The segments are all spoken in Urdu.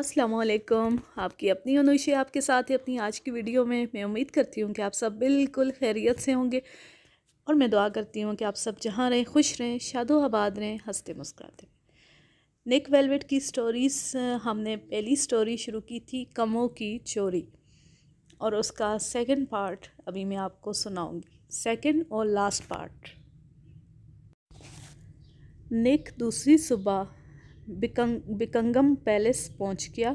السلام علیکم، آپ کی اپنی انوشی آپ کے ساتھ ہے اپنی آج کی ویڈیو میں امید کرتی ہوں کہ آپ سب بالکل خیریت سے ہوں گے اور میں دعا کرتی ہوں کہ آپ سب جہاں رہیں خوش رہیں، شاد و آباد رہیں، ہنستے مسکراتے رہیں۔ نک ویلویٹ کی سٹوریز ہم نے پہلی سٹوری شروع کی تھی کموں کی چوری، اور اس کا سیکنڈ پارٹ ابھی میں آپ کو سناؤں گی، سیکنڈ اور لاسٹ پارٹ۔ نک دوسری صبح بکنگم پیلس پہنچ گیا۔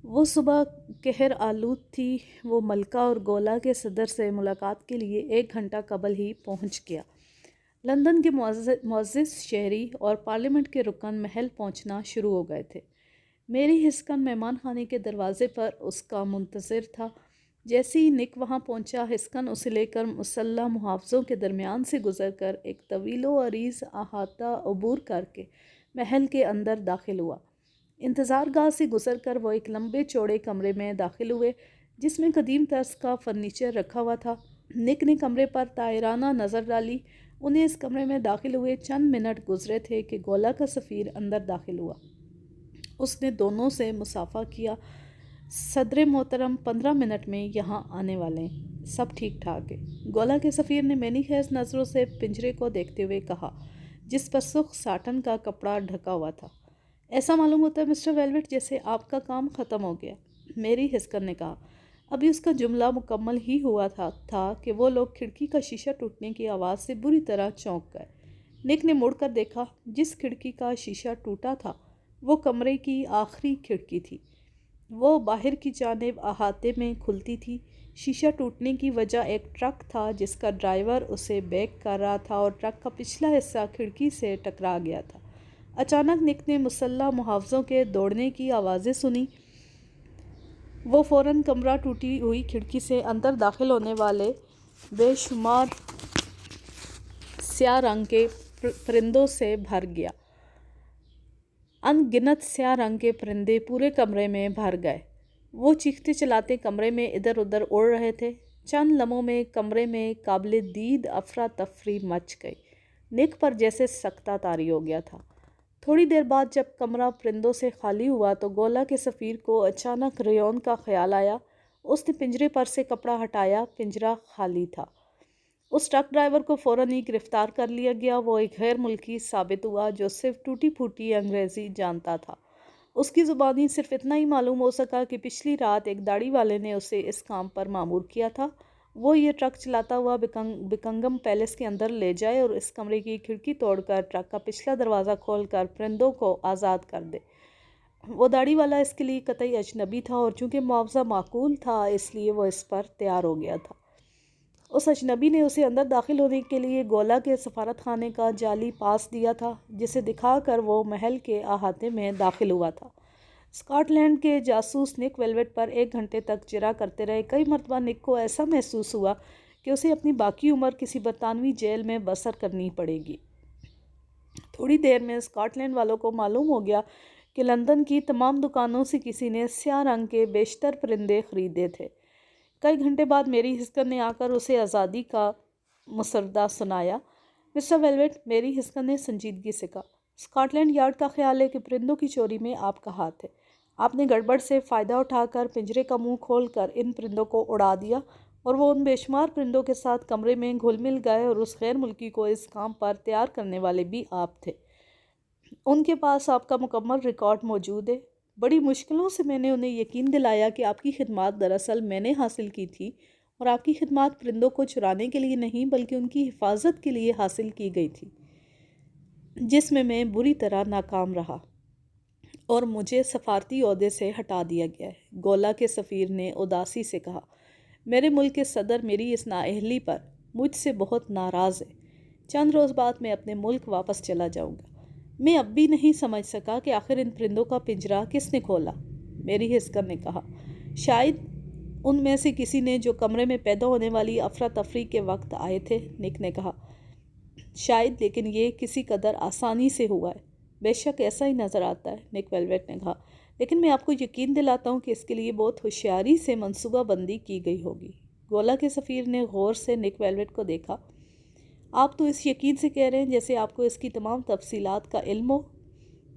وہ صبح قہر آلود تھی۔ وہ ملکہ اور گولا کے صدر سے ملاقات کے لیے 1 گھنٹہ قبل ہی پہنچ گیا۔ لندن کے معزز شہری اور پارلیمنٹ کے رکن محل پہنچنا شروع ہو گئے تھے۔ میری ہسکن مہمان خانے کے دروازے پر اس کا منتظر تھا۔ جیسے ہی نک وہاں پہنچا، ہسکن اسے لے کر مسلح محافظوں کے درمیان سے گزر کر ایک طویل و عریض احاطہ عبور کر کے محل کے اندر داخل ہوا۔ انتظار گاہ سے گزر کر وہ ایک لمبے چوڑے کمرے میں داخل ہوئے جس میں قدیم طرز کا فرنیچر رکھا ہوا تھا۔ نک نے کمرے پر طائرانہ نظر ڈالی۔ انہیں اس کمرے میں داخل ہوئے چند منٹ گزرے تھے کہ گولا کا سفیر اندر داخل ہوا۔ اس نے دونوں سے مصافحہ کیا۔ صدر محترم 15 منٹ میں یہاں آنے والے ہیں، سب ٹھیک ٹھاک ہے، گولا کے سفیر نے مینی خیز نظروں سے پنجرے کو دیکھتے ہوئے کہا جس پر سرخ ساٹن کا کپڑا ڈھکا ہوا تھا۔ ایسا معلوم ہوتا ہے مسٹر ویلویٹ جیسے آپ کا کام ختم ہو گیا، میری ہسکن نے کہا۔ ابھی اس کا جملہ مکمل ہی ہوا تھا کہ وہ لوگ کھڑکی کا شیشہ ٹوٹنے کی آواز سے بری طرح چونک گئے۔ نک نے مڑ کر دیکھا، جس کھڑکی کا شیشہ ٹوٹا تھا وہ کمرے کی آخری کھڑکی تھی۔ وہ باہر کی جانب احاطے میں کھلتی تھی۔ شیشہ ٹوٹنے کی وجہ ایک ٹرک تھا جس کا ڈرائیور اسے بیک کر رہا تھا اور ٹرک کا پچھلا حصہ کھڑکی سے ٹکرا گیا تھا۔ اچانک نک نے مسلح محافظوں کے دوڑنے کی آوازیں سنی۔ وہ فوراً کمرہ ٹوٹی ہوئی کھڑکی سے اندر داخل ہونے والے بے شمار سیاہ رنگ کے پرندوں سے بھر گیا۔ ان گنت سیاہ رنگ کے پرندے پورے کمرے میں بھر گئے۔ وہ چیختے چلاتے کمرے میں ادھر ادھر اڑ رہے تھے۔ چند لمحوں میں کمرے میں قابل دید افراتفری مچ گئی۔ نک پر جیسے سکتہ طاری ہو گیا تھا۔ تھوڑی دیر بعد جب کمرہ پرندوں سے خالی ہوا تو گولا کے سفیر کو اچانک ریون کا خیال آیا۔ اس نے پنجرے پر سے کپڑا ہٹایا، پنجرہ خالی تھا۔ اس ٹرک ڈرائیور کو فوراً ہی گرفتار کر لیا گیا۔ وہ ایک غیر ملکی ثابت ہوا جو صرف ٹوٹی پھوٹی انگریزی جانتا تھا۔ اس کی زبانی صرف اتنا ہی معلوم ہو سکا کہ پچھلی رات ایک داڑھی والے نے اسے اس کام پر مامور کیا تھا، وہ یہ ٹرک چلاتا ہوا بکنگم پیلس کے اندر لے جائے اور اس کمرے کی کھڑکی توڑ کر ٹرک کا پچھلا دروازہ کھول کر پرندوں کو آزاد کر دے۔ وہ داڑھی والا اس کے لیے قطعی اجنبی تھا اور چونکہ معاوضہ معقول تھا اس لیے وہ اس پر تیار ہو گیا تھا۔ اس اجنبی نے اسے اندر داخل ہونے کے لیے گولا کے سفارت خانے کا جعلی پاس دیا تھا جسے دکھا کر وہ محل کے احاطے میں داخل ہوا تھا۔ اسکاٹ لینڈ کے جاسوس نک ویلویٹ پر 1 گھنٹے تک جرا کرتے رہے۔ کئی مرتبہ نک کو ایسا محسوس ہوا کہ اسے اپنی باقی عمر کسی برطانوی جیل میں بسر کرنی پڑے گی۔ تھوڑی دیر میں اسکاٹ لینڈ والوں کو معلوم ہو گیا کہ لندن کی تمام دکانوں سے کسی نے سیاہ رنگ کے بیشتر پرندے خریدے تھے۔ کئی گھنٹے بعد میری ہسکن نے آ کر اسے آزادی کا مسودہ سنایا۔ مسٹر ویلویٹ، میری ہسکن نے سنجیدگی سے کہا، اسکاٹ لینڈ یارڈ کا خیال ہے کہ پرندوں کی چوری میں آپ کا ہاتھ ہے۔ آپ نے گڑبڑ سے فائدہ اٹھا کر پنجرے کا منہ کھول کر ان پرندوں کو اڑا دیا اور وہ ان بے شمار پرندوں کے ساتھ کمرے میں گھل مل گئے اور اس غیر ملکی کو اس کام پر تیار کرنے والے بھی آپ تھے۔ ان کے پاس آپ کا مکمل ریکارڈ موجود ہے۔ بڑی مشکلوں سے میں نے انہیں یقین دلایا کہ آپ کی خدمات دراصل میں نے حاصل کی تھی اور آپ کی خدمات پرندوں کو چرانے کے لیے نہیں بلکہ ان کی حفاظت کے لیے حاصل کی گئی تھی، جس میں بری طرح ناکام رہا اور مجھے سفارتی عہدے سے ہٹا دیا گیا ہے۔ گولا کے سفیر نے اداسی سے کہا، میرے ملک کے صدر میری اس نااہلی پر مجھ سے بہت ناراض ہے۔ چند روز بعد میں اپنے ملک واپس چلا جاؤں گا۔ میں اب بھی نہیں سمجھ سکا کہ آخر ان پرندوں کا پنجرہ کس نے کھولا، میری ہسکن نے کہا۔ شاید ان میں سے کسی نے جو کمرے میں پیدا ہونے والی افراتفری کے وقت آئے تھے، نک نے کہا۔ شاید، لیکن یہ کسی قدر آسانی سے ہوا ہے۔ بے شک ایسا ہی نظر آتا ہے، نک ویلویٹ نے کہا، لیکن میں آپ کو یقین دلاتا ہوں کہ اس کے لیے بہت ہوشیاری سے منصوبہ بندی کی گئی ہوگی۔ گولا کے سفیر نے غور سے نک ویلویٹ کو دیکھا۔ آپ تو اس یقین سے کہہ رہے ہیں جیسے آپ کو اس کی تمام تفصیلات کا علم ہو۔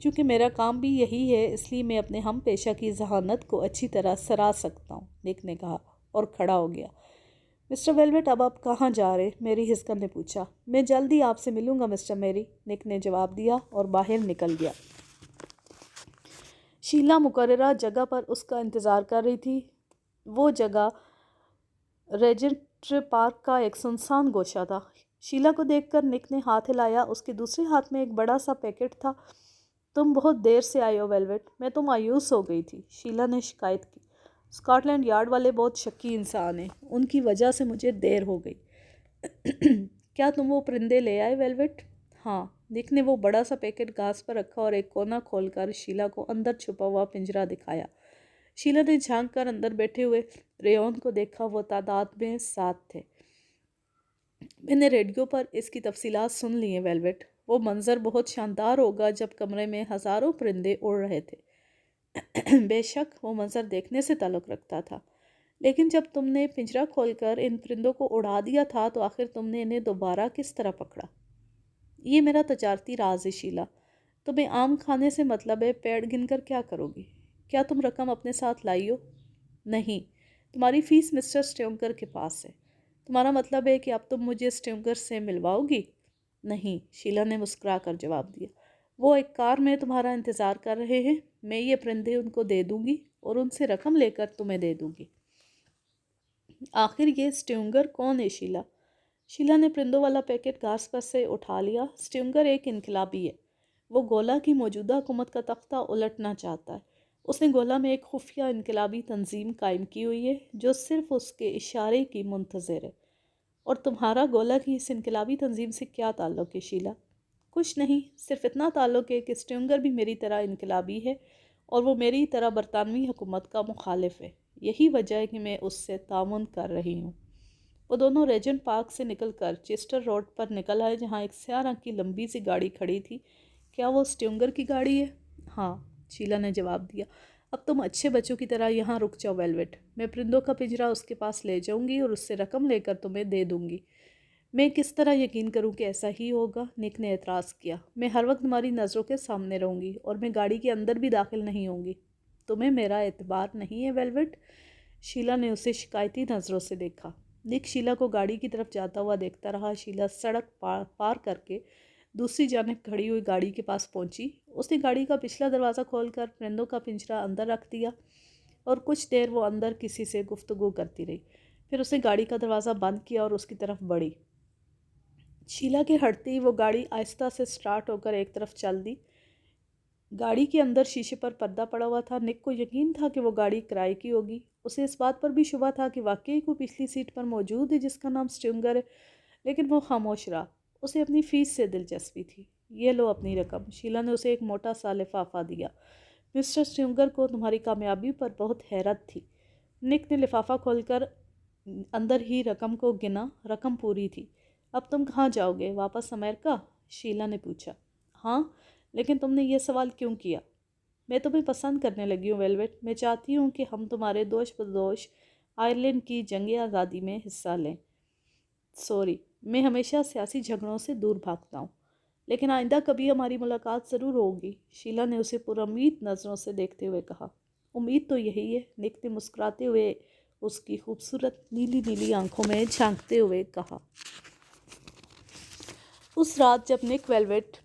چونکہ میرا کام بھی یہی ہے اس لیے میں اپنے ہم پیشہ کی ذہانت کو اچھی طرح سرا سکتا ہوں، نک نے کہا اور کھڑا ہو گیا۔ مسٹر ویلویٹ اب آپ کہاں جا رہے؟ میری ہسکن نے پوچھا۔ میں جلد ہی آپ سے ملوں گا مسٹر میری، نک نے جواب دیا اور باہر نکل گیا۔ شیلا مقررہ جگہ پر اس کا انتظار کر رہی تھی۔ وہ جگہ ریجنٹ پارک کا ایک سنسان گوشہ تھا۔ شیلا کو دیکھ کر نک نے ہاتھ ہلایا۔ اس کے دوسرے ہاتھ میں ایک بڑا سا پیکٹ تھا۔ تم بہت دیر سے آئے ہو ویلویٹ، میں تو مایوس ہو گئی تھی، شیلا نے شکایت کی۔ اسکاٹ لینڈ یارڈ والے بہت شکی انسان ہیں، ان کی وجہ سے مجھے دیر ہو گئی۔ کیا تم وہ پرندے لے آئے ویلویٹ؟ ہاں، نک نے وہ بڑا سا پیکٹ گھاس پر رکھا اور ایک کونا کھول کر شیلا کو اندر چھپا ہوا پنجرہ دکھایا۔ شیلا نے جھانک کر اندر بیٹھے ہوئے ریون کو دیکھا۔ وہ تعداد میں 7 تھے۔ میں نے ریڈیو پر اس کی تفصیلات سن لی ہیں ویلویٹ۔ وہ منظر بہت شاندار ہوگا جب کمرے میں ہزاروں پرندے اڑ رہے تھے۔ بے شک وہ منظر دیکھنے سے تعلق رکھتا تھا، لیکن جب تم نے پنجرہ کھول کر ان پرندوں کو اڑا دیا تھا تو آخر تم نے انہیں دوبارہ کس طرح پکڑا؟ یہ میرا تجارتی راز ہے شیلا۔ تمہیں عام کھانے سے مطلب ہے، پیڑ گن کر کیا کرو گی؟ کیا تم رقم اپنے ساتھ لائی ہو؟ نہیں، تمہاری فیس مسٹر اسٹیونگر کے پاس ہے۔ تمہارا مطلب ہے کہ اب تم مجھے اسٹیونگر سے ملواؤ گی؟ نہیں، شیلا نے مسکرا کر جواب دیا۔ وہ ایک کار میں تمہارا انتظار کر رہے ہیں، میں یہ پرندے ان کو دے دوں گی اور ان سے رقم لے کر تمہیں دے دوں گی۔ آخر یہ اسٹیونگر کون ہے شیلا؟ شیلا نے پرندوں والا پیکٹ گھاس پر سے اٹھا لیا۔ اسٹیونگر ایک انقلابی ہے، وہ گولا کی موجودہ حکومت کا تختہ الٹنا چاہتا ہے۔ اس نے گولا میں ایک خفیہ انقلابی تنظیم قائم کی ہوئی ہے جو صرف اس کے اشارے کی منتظر ہے۔ اور تمہارا گولا کی اس انقلابی تنظیم سے کیا تعلق ہے شیلا؟ کچھ نہیں، صرف اتنا تعلق ہے کہ اسٹیونگر بھی میری طرح انقلابی ہے اور وہ میری طرح برطانوی حکومت کا مخالف ہے۔ یہی وجہ ہے کہ میں اس سے تعاون کر رہی ہوں۔ وہ دونوں ریجنٹ پارک سے نکل کر چیسٹر روڈ پر نکل آئے جہاں ایک سیاہ رنگ کی لمبی سی گاڑی کھڑی تھی۔ کیا وہ اسٹیونگر کی گاڑی ہے؟ ہاں، شیلا نے جواب دیا۔ اب تم اچھے بچوں کی طرح یہاں رک جاؤ ویلویٹ، میں پرندوں کا پنجرہ اس کے پاس لے جاؤں گی اور اس سے رقم لے کر تمہیں دے دوں گی۔ میں کس طرح یقین کروں کہ ایسا ہی ہوگا؟ نک نے اعتراض کیا۔ میں ہر وقت تمہاری نظروں کے سامنے رہوں گی اور میں گاڑی کے اندر بھی داخل نہیں ہوں گی۔ تمہیں میرا اعتبار نہیں ہے ویلویٹ؟ شیلا نے اسے شکایتی نظروں سے دیکھا۔ نک شیلا کو گاڑی کی طرف جاتا ہوا دیکھتا رہا۔ شیلا سڑک پار کر کے دوسری جانب کھڑی ہوئی گاڑی کے پاس پہنچی۔ اس نے گاڑی کا پچھلا دروازہ کھول کر پرندوں کا پنجرہ اندر رکھ دیا اور کچھ دیر وہ اندر کسی سے گفتگو کرتی رہی۔ پھر اس نے گاڑی کا دروازہ بند کیا اور اس کی طرف بڑھی۔ شیلا کے ہٹتے ہی وہ گاڑی آہستہ سے سٹارٹ ہو کر ایک طرف چل دی۔ گاڑی کے اندر شیشے پر پردہ پڑا ہوا تھا۔ نک کو یقین تھا کہ وہ گاڑی کرائے کی ہوگی۔ اسے اس بات پر بھی شبہ تھا کہ واقعی کوئی پچھلی سیٹ پر موجود ہے جس کا نام اسٹیونگر ہے، لیکن وہ خاموش رہا۔ اسے اپنی فیس سے دلچسپی تھی۔ یہ لو اپنی رقم۔ شیلا نے اسے ایک موٹا سا لفافہ دیا۔ مسٹر اسٹیونگر کو تمہاری کامیابی پر بہت حیرت تھی۔ نک نے لفافہ کھول کر اندر ہی رقم کو گنا۔ رقم پوری تھی۔ اب تم کہاں جاؤ گے؟ واپس امریکہ؟ شیلا نے پوچھا۔ ہاں، لیکن تم نے یہ سوال کیوں کیا؟ میں تمہیں پسند کرنے لگی ہوں ویلویٹ۔ میں چاہتی ہوں کہ ہم تمہارے دوش بدوش آئرلینڈ کی جنگ آزادی میں حصہ لیں۔ سوری، میں ہمیشہ سیاسی جھگڑوں سے دور بھاگتا ہوں، لیکن آئندہ کبھی ہماری ملاقات ضرور ہوگی، شیلا نے اسے پر امید نظروں سے دیکھتے ہوئے کہا۔ امید تو یہی ہے، نک نے مسکراتے ہوئے اس کی خوبصورت نیلی نیلی آنکھوں میں جھانکتے ہوئے کہا۔ اس رات جب نک ویلویٹ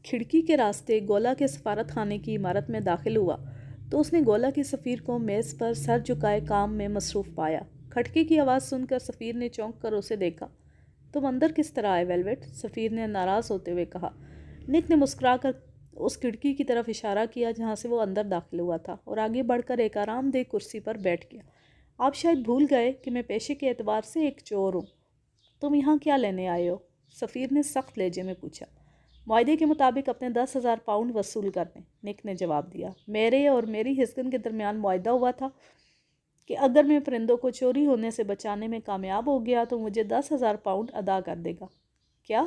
کھڑکی کے راستے گولا کے سفارت خانے کی عمارت میں داخل ہوا تو اس نے گولا کی سفیر کو میز پر سر جھکائے کام میں مصروف پایا۔ کھٹکے کی آواز سن کر سفیر نے چونک کر اسے دیکھا۔ تم اندر کس طرح آئے ویلویٹ؟ سفیر نے ناراض ہوتے ہوئے کہا۔ نک نے مسکرا کر اس کھڑکی کی طرف اشارہ کیا جہاں سے وہ اندر داخل ہوا تھا اور آگے بڑھ کر ایک آرام دہ کرسی پر بیٹھ گیا۔ آپ شاید بھول گئے کہ میں پیشے کے اعتبار سے ایک چور ہوں۔ تم یہاں کیا لینے آئے ہو؟ سفیر نے سخت لہجے میں پوچھا۔ معاہدے کے مطابق اپنے 10,000 پاؤنڈ وصول کرنے، نک نے جواب دیا۔ میرے اور میری ہسکن کے درمیان معاہدہ ہوا تھا کہ اگر میں پرندوں کو چوری ہونے سے بچانے میں کامیاب ہو گیا تو مجھے 10,000 پاؤنڈ ادا کر دے گا۔ کیا؟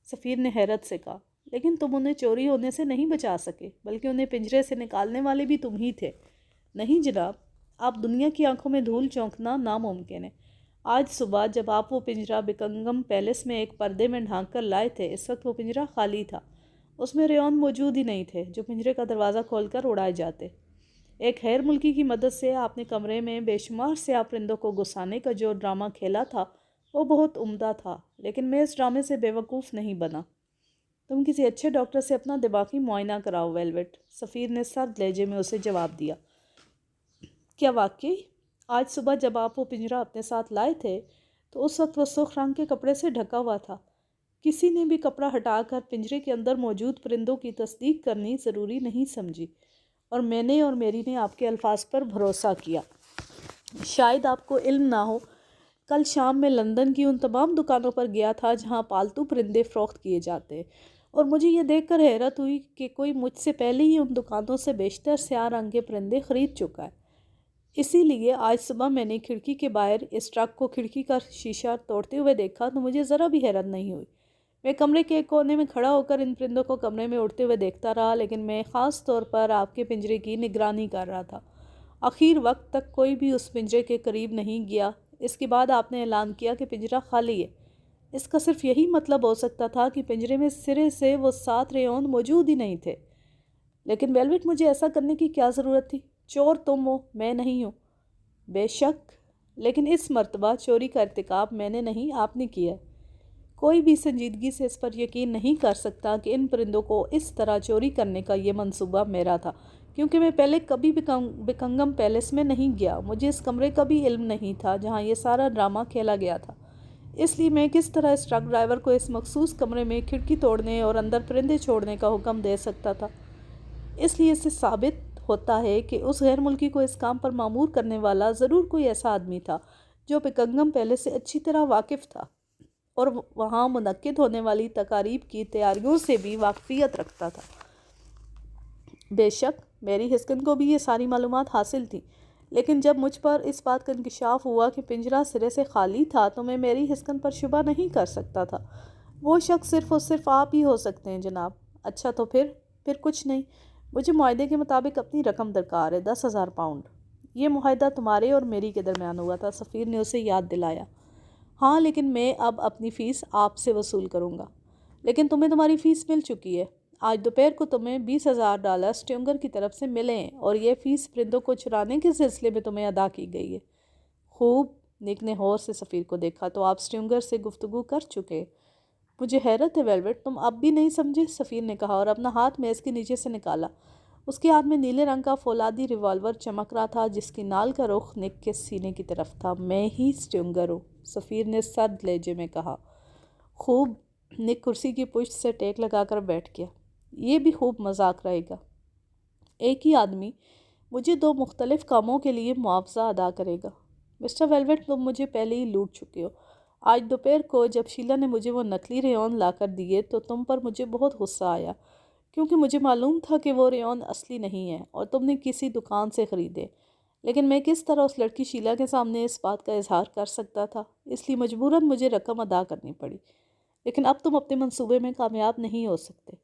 سفیر نے حیرت سے کہا۔ لیکن تم انہیں چوری ہونے سے نہیں بچا سکے، بلکہ انہیں پنجرے سے نکالنے والے بھی تم ہی تھے۔ نہیں جناب، آپ دنیا کی آنکھوں میں دھول جھونکنا ناممکن ہے۔ آج صبح جب آپ وہ پنجرہ بکنگم پیلس میں ایک پردے میں ڈھانک کر لائے تھے، اس وقت وہ پنجرہ خالی تھا اس میں ریون موجود ہی نہیں تھے جو پنجرے کا دروازہ کھول کر اڑائے جاتے۔ ایک غیر ملکی کی مدد سے آپ نے کمرے میں بے شمار سیاہ پرندوں کو گھسانے کا جو ڈرامہ کھیلا تھا وہ بہت عمدہ تھا، لیکن میں اس ڈرامے سے بے وقوف نہیں بنا۔ تم کسی اچھے ڈاکٹر سے اپنا دماغی معائنہ کراؤ ویلوٹ، سفیر نے سرد لہجے میں اسے جواب دیا۔ کیا واقعی؟ آج صبح جب آپ وہ پنجرہ اپنے ساتھ لائے تھے تو اس وقت وہ سرخ رنگ کے کپڑے سے ڈھکا ہوا تھا۔ کسی نے بھی کپڑا ہٹا کر پنجرے کے اندر موجود پرندوں کی تصدیق کرنی ضروری نہیں سمجھی، اور میں نے اور میری نے آپ کے الفاظ پر بھروسہ کیا۔ شاید آپ کو علم نہ ہو، کل شام میں لندن کی ان تمام دکانوں پر گیا تھا جہاں پالتو پرندے فروخت کیے جاتے ہیں، اور مجھے یہ دیکھ کر حیرت ہوئی کہ کوئی مجھ سے پہلے ہی ان دکانوں سے بیشتر سیاہ رنگ کے پرندے خرید چکا ہے۔ اسی لیے آج صبح میں نے کھڑکی کے باہر اس ٹرک کو کھڑکی کا شیشہ توڑتے ہوئے دیکھا تو مجھے ذرا بھی حیرت نہیں ہوئی۔ میں کمرے کے ایک کونے میں کھڑا ہو کر ان پرندوں کو کمرے میں اڑتے ہوئے دیکھتا رہا، لیکن میں خاص طور پر آپ کے پنجرے کی نگرانی کر رہا تھا۔ آخر وقت تک کوئی بھی اس پنجرے کے قریب نہیں گیا۔ اس کے بعد آپ نے اعلان کیا کہ پنجرہ خالی ہے۔ اس کا صرف یہی مطلب ہو سکتا تھا کہ پنجرے میں سرے سے وہ 7 ریون موجود ہی نہیں تھے۔ لیکن ویلوٹ، مجھے ایسا کرنے کی کیا ضرورت تھی؟ چور تم ہو، میں نہیں ہوں۔ بے شک، لیکن اس مرتبہ چوری کا ارتکاب میں نے نہیں، آپ نے کیا ہے۔ کوئی بھی سنجیدگی سے اس پر یقین نہیں کر سکتا کہ ان پرندوں کو اس طرح چوری کرنے کا یہ منصوبہ میرا تھا، کیونکہ میں پہلے کبھی بکنگم پیلس میں نہیں گیا۔ مجھے اس کمرے کا بھی علم نہیں تھا جہاں یہ سارا ڈرامہ کھیلا گیا تھا۔ اس لیے میں کس طرح اس ٹرک ڈرائیور کو اس مخصوص کمرے میں کھڑکی توڑنے اور اندر پرندے چھوڑنے کا حکم دے سکتا تھا؟ اس لیے اس سے ثابت ہوتا ہے کہ اس غیر ملکی کو اس کام پر مامور کرنے والا ضرور کوئی ایسا آدمی تھا جو بکنگم پیلس سے اچھی طرح واقف تھا اور وہاں منعقد ہونے والی تقاریب کی تیاریوں سے بھی واقفیت رکھتا تھا۔ بے شک، میری ہسکن کو بھی یہ ساری معلومات حاصل تھی، لیکن جب مجھ پر اس بات کا انکشاف ہوا کہ پنجرہ سرے سے خالی تھا تو میں میری ہسکن پر شبہ نہیں کر سکتا تھا۔ وہ شخص صرف اور صرف آپ ہی ہو سکتے ہیں جناب۔ اچھا تو پھر کچھ نہیں۔ مجھے معاہدے کے مطابق اپنی رقم درکار ہے، 10,000 پاؤنڈ۔ یہ معاہدہ تمہارے اور میری کے درمیان ہوا تھا، سفیر نے اسے یاد دلایا۔ ہاں، لیکن میں اب اپنی فیس آپ سے وصول کروں گا۔ لیکن تمہیں تمہاری فیس مل چکی ہے۔ آج دوپہر کو تمہیں $20,000 اسٹیونگر کی طرف سے ملے ہیں، اور یہ فیس پرندوں کو چرانے کے سلسلے میں تمہیں ادا کی گئی ہے۔ خوب، نک نے غور سے سفیر کو دیکھا۔ تو آپ اسٹیونگر سے گفتگو کر چکے؟ مجھے حیرت ہے ویلوٹ، تم اب بھی نہیں سمجھے، سفیر نے کہا اور اپنا ہاتھ میز کے نیچے سے نکالا۔ اس کے ہاتھ میں نیلے رنگ کا فولادی ریوالور چمک رہا تھا جس کی نال کا رخ نک کے سینے کی طرف تھا۔ میں ہی اسٹیونگر ہوں، سفیر نے سرد لہجے میں کہا۔ خوب، نک کرسی کی پشت سے ٹیک لگا کر بیٹھ گیا۔ یہ بھی خوب مذاق رہے گا۔ ایک ہی آدمی مجھے 2 مختلف کاموں کے لیے معاوضہ ادا کرے گا۔ مسٹر ویلوٹ، تم مجھے پہلے ہی لوٹ چکے ہو۔ آج دوپہر کو جب شیلا نے مجھے وہ نقلی ریون لا کر دیے تو تم پر مجھے بہت غصہ آیا، کیونکہ مجھے معلوم تھا کہ وہ ریون اصلی نہیں ہے اور تم نے کسی دکان سے خریدے۔ لیکن میں کس طرح اس لڑکی شیلا کے سامنے اس بات کا اظہار کر سکتا تھا؟ اس لیے مجبوراً مجھے رقم ادا کرنی پڑی۔ لیکن اب تم اپنے منصوبے میں کامیاب نہیں ہو سکتے۔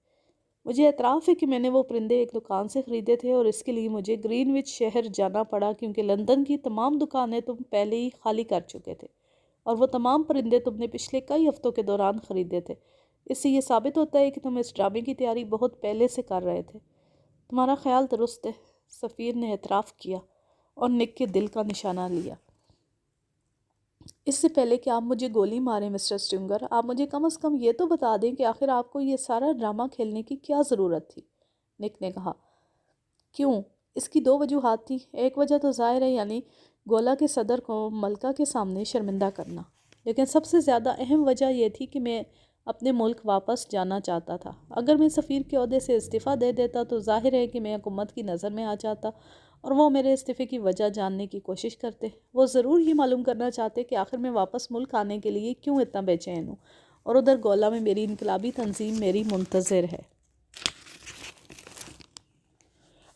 مجھے اعتراف ہے کہ میں نے وہ پرندے ایک دکان سے خریدے تھے، اور اس کے لیے مجھے گرین وچ شہر جانا پڑا کیونکہ لندن کی تمام دکانیں تم پہلے ہی خالی کر چکے تھے، اور وہ تمام پرندے تم نے پچھلے کئی ہفتوں کے دوران خریدے تھے۔ اس سے یہ ثابت ہوتا ہے کہ تم اس ڈرامے کی تیاری بہت پہلے سے کر رہے تھے۔ تمہارا خیال درست ہے، سفیر نے اعتراف کیا اور نک کے دل کا نشانہ لیا۔ اس سے پہلے کہ آپ مجھے گولی ماریں مسٹر اسٹیونگر، آپ مجھے کم از کم یہ تو بتا دیں کہ آخر آپ کو یہ سارا ڈرامہ کھیلنے کی کیا ضرورت تھی؟ نک نے کہا۔ کیوں؟ اس کی 2 وجوہات تھیں۔ ایک وجہ تو ظاہر ہے، یعنی گولا کے صدر کو ملکہ کے سامنے شرمندہ کرنا، لیکن سب سے زیادہ اہم وجہ یہ تھی کہ میں اپنے ملک واپس جانا چاہتا تھا۔ اگر میں سفیر کے عہدے سے استعفیٰ دے دیتا تو ظاہر ہے کہ میں حکومت کی نظر میں آ جاتا، اور وہ میرے استعفے کی وجہ جاننے کی کوشش کرتے۔ وہ ضرور یہ معلوم کرنا چاہتے کہ آخر میں واپس ملک آنے کے لیے کیوں اتنا بے چین ہوں، اور ادھر گولا میں میری انقلابی تنظیم میری منتظر ہے۔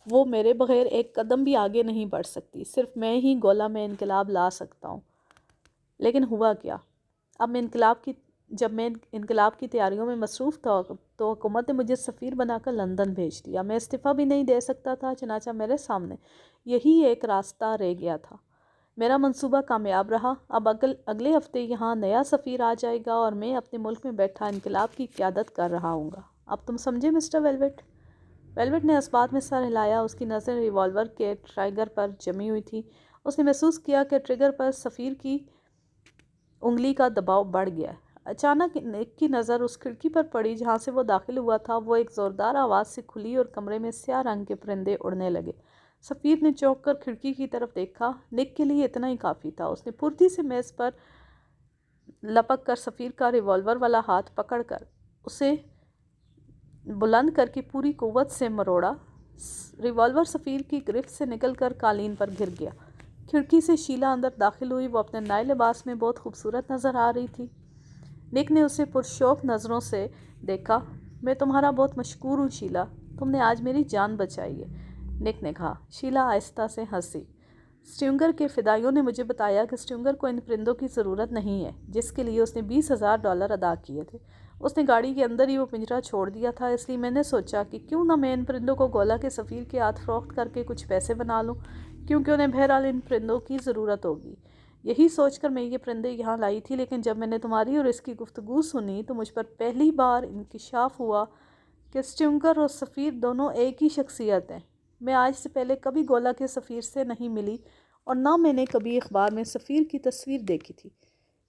وہ میرے بغیر ایک قدم بھی آگے نہیں بڑھ سکتی، صرف میں ہی گولا میں انقلاب لا سکتا ہوں۔ لیکن ہوا کیا؟ جب میں انقلاب کی تیاریوں میں مصروف تھا تو حکومت نے مجھے سفیر بنا کر لندن بھیج دیا۔ میں استعفیٰ بھی نہیں دے سکتا تھا، چنانچہ میرے سامنے یہی ایک راستہ رہ گیا تھا۔ میرا منصوبہ کامیاب رہا۔ اب اگلے ہفتے یہاں نیا سفیر آ جائے گا اور میں اپنے ملک میں بیٹھا انقلاب کی قیادت کر رہا ہوں گا۔ اب تم سمجھے مسٹر ویلوٹ؟ ویلوٹ نے اس بات میں سر ہلایا۔ اس کی نظر ریوالور کے ٹرائگر پر جمی ہوئی تھی۔ اس نے محسوس کیا کہ ٹریگر پر سفیر کی انگلی کا دباؤ بڑھ گیا۔ اچانک نک کی نظر اس کھڑکی پر پڑی جہاں سے وہ داخل ہوا تھا۔ وہ ایک زوردار آواز سے کھلی اور کمرے میں سیاہ رنگ کے پرندے اڑنے لگے۔ سفیر نے چونک کر کھڑکی کی طرف دیکھا۔ نک کے لیے اتنا ہی کافی تھا۔ اس نے پھرتی سے میز پر لپک کر سفیر کا ریوالور والا ہاتھ پکڑ کر اسے بلند کر کے پوری قوت سے مروڑا۔ ریوالور سفیر کی گرفت سے نکل کر قالین پر گر گیا۔ کھڑکی سے شیلا اندر داخل ہوئی۔ وہ اپنے نئے لباس میں بہت خوبصورت نظر آ رہی تھی۔ نک نے اسے پرشوق نظروں سے دیکھا۔ میں تمہارا بہت مشکور ہوں شیلا، تم نے آج میری جان بچائی ہے، نک نے کہا۔ شیلا آہستہ سے ہنسی۔ اسٹرنگر کے فدائیوں نے مجھے بتایا کہ اسٹرنگر کو ان پرندوں کی ضرورت نہیں ہے، جس کے لیے اس نے $20,000 ادا کیے تھے۔ اس نے گاڑی کے اندر ہی وہ پنجرہ چھوڑ دیا تھا، اس لیے میں نے سوچا کہ کیوں نہ میں ان پرندوں کو گولا کے سفیر کے ہاتھ فروخت کر کے کچھ پیسے بنا لوں، کیونکہ انہیں بہرحال ان پرندوں کی ضرورت ہوگی۔ یہی سوچ کر میں یہ پرندے یہاں لائی تھی، لیکن جب میں نے تمہاری اور اس کی گفتگو سنی تو مجھ پر پہلی بار انکشاف ہوا کہ اسٹرنگر اور سفیر دونوں ایک ہی شخصیت ہیں۔ میں آج سے پہلے کبھی گولا کے سفیر سے نہیں ملی اور نہ میں نے کبھی اخبار میں سفیر کی تصویر دیکھی تھی۔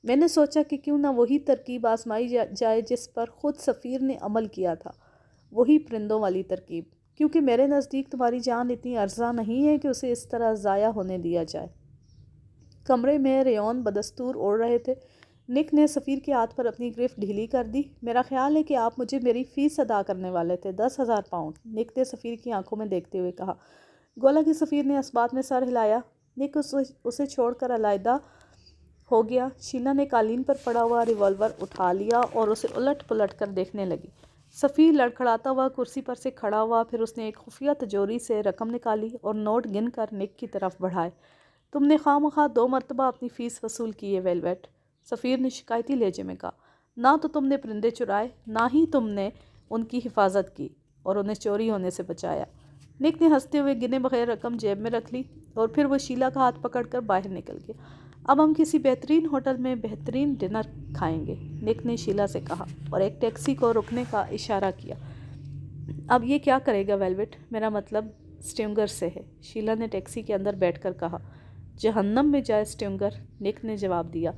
میں نے سوچا کہ کیوں نہ وہی ترکیب آزمائی جائے جس پر خود سفیر نے عمل کیا تھا، وہی پرندوں والی ترکیب، کیونکہ میرے نزدیک تمہاری جان اتنی ارزاں نہیں ہے کہ اسے اس طرح ضائع ہونے دیا جائے۔ کمرے میں ریون بدستور اڑ رہے تھے۔ نک نے سفیر کے ہاتھ پر اپنی گرفت ڈھیلی کر دی۔ میرا خیال ہے کہ آپ مجھے میری فیس ادا کرنے والے تھے، $10,000، نک نے سفیر کی آنکھوں میں دیکھتے ہوئے کہا۔ گولا کے سفیر نے اس بات میں سر ہلایا۔ نک اسے چھوڑ کر علیحدہ ہو گیا۔ شیلا نے قالین پر پڑا ہوا ریوالور اٹھا لیا اور اسے الٹ پلٹ کر دیکھنے لگی۔ سفیر لڑکھڑاتا ہوا کرسی پر سے کھڑا ہوا، پھر اس نے ایک خفیہ تجوری سے رقم نکالی اور نوٹ گن کر نک کی طرف بڑھائے۔ تم نے خواہ مخواہ 2 مرتبہ اپنی فیس وصول کی ہے ویلوٹ، سفیر نے شکایتی لہجے میں کہا۔ نہ تو تم نے پرندے چرائے، نہ ہی تم نے ان کی حفاظت کی اور انہیں چوری ہونے سے بچایا۔ نک نے ہنستے ہوئے گنے بغیر رقم جیب میں رکھ لی اور پھر وہ شیلا کا ہاتھ پکڑ کر باہر نکل گیا۔ اب ہم کسی بہترین ہوٹل میں بہترین ڈنر کھائیں گے، نک نے شیلا سے کہا اور ایک ٹیکسی کو رکنے کا اشارہ کیا۔ اب یہ کیا کرے گا ویلوٹ؟ میرا مطلب اسٹرنگر سے ہے، شیلا نے ٹیکسی کے اندر بیٹھ کر کہا۔ جہنم میں جائے اسٹرنگر، نک نے جواب دیا۔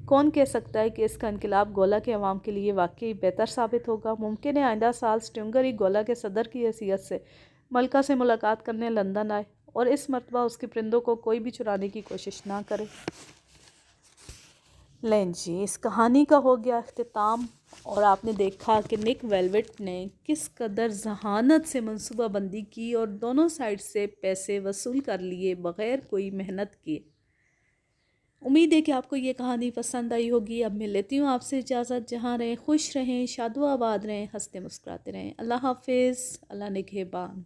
کون کہہ سکتا ہے کہ اس کا انقلاب گولا کے عوام کے لیے واقعی بہتر ثابت ہوگا؟ ممکن ہے آئندہ سال اسٹرنگر ہی گولا کے صدر کی حیثیت سے ملکہ سے ملاقات کرنے لندن آئے اور اس مرتبہ اس کے پرندوں کو کوئی بھی چرانے کی کوشش نہ کرے۔ لیں جی، اس کہانی کا ہو گیا اختتام اور آپ نے دیکھا کہ نک ویلوٹ نے کس قدر ذہانت سے منصوبہ بندی کی اور دونوں سائڈ سے پیسے وصول کر لیے بغیر کوئی محنت کیے۔ امید ہے کہ آپ کو یہ کہانی پسند آئی ہوگی۔ اب میں لیتی ہوں آپ سے اجازت۔ جہاں رہیں خوش رہیں، شاد و آباد رہیں، ہنستے مسکراتے رہیں۔ اللہ حافظ، اللہ نگہبان۔